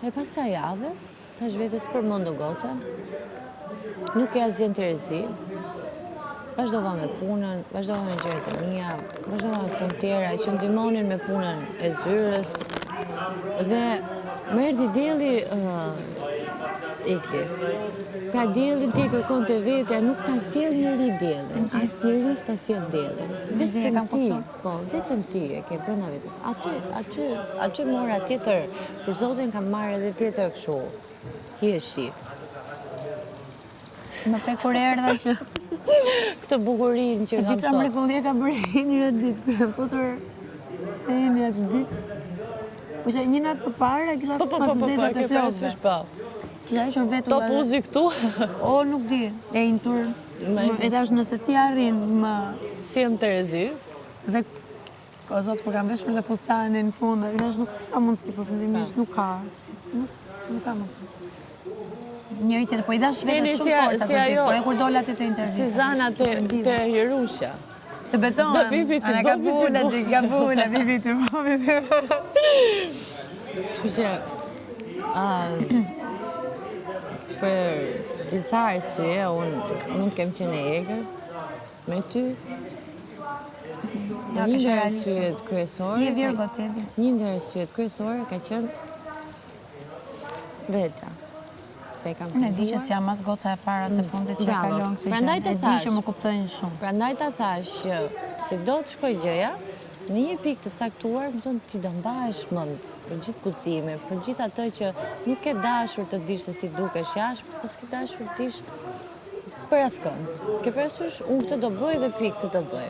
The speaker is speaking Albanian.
E pas sa jave, tash vetës për mundu goca, nuk e asgjë interesi, vazhdova me punën, vazhdova me gjërat e mia, vazhdova me punë tjera që më ndihmonin me punën e zyrës, dhe më erdhi dielli ikli. Pra diellin ti kërkon të vetja, nuk ta sjell njëri diellin, as njëri s'ta sjell diellin. Vetëm ti, po, vetëm ti e ke brenda vetes. Aty mora tjetër, për Zotin kam marrë edhe tjetër kështu. Hishi. Më pe kur erdha që Këtë bukurinë që di kam çfarë sot. mrekullie ka bërë Eni atë ditë, kur e futur Eni atë ditë. Kisha një natë përpara, kisha Po, futur të zezat e ke flokëve. parasysh, po. Kisha hequr vetëm. Top uzi këtu. O, nuk di. E intur. E tash nëse ti arrin më Si jam Terezi. dhe o zot, kur kam veshur dhe fustanin në fund, e tash nuk ka mundësi, përfundimisht nuk ka. Nuk ka mundësi. Njëri tjetër, po i dash vetë shumë forca si për ditë, ajo, po e kur dola ti të intervista. Si Zana te Jerusha. Të beton, Bibi ti, ana ka bula, bibi ti, po bibi. Kështu që, për disa arsye, unë mund kem qenë e egër me ty. Ja, Një kështë ndër realiste. arsyet kryesore. Një Virgo tjetër. Një ndër arsyet kryesore ka qenë vetja. Se e kam Unë e di që kuptuar. si jam as goca e para se fundit që e Bravo. kalon këtë Prandaj gjë. të E di thash. që më kuptojnë shumë. Prandaj ta thash që si do të shkoj gjëja, në një pikë të caktuar, më thonë ti do mbahesh mend për gjithë kucime, për gjithë atë që nuk ke dashur të dish se si dukesh jashtë, po s'ke dashur të dish për askënd. Ke parasysh, unë këtë do bëj dhe pikë këtë do bëj.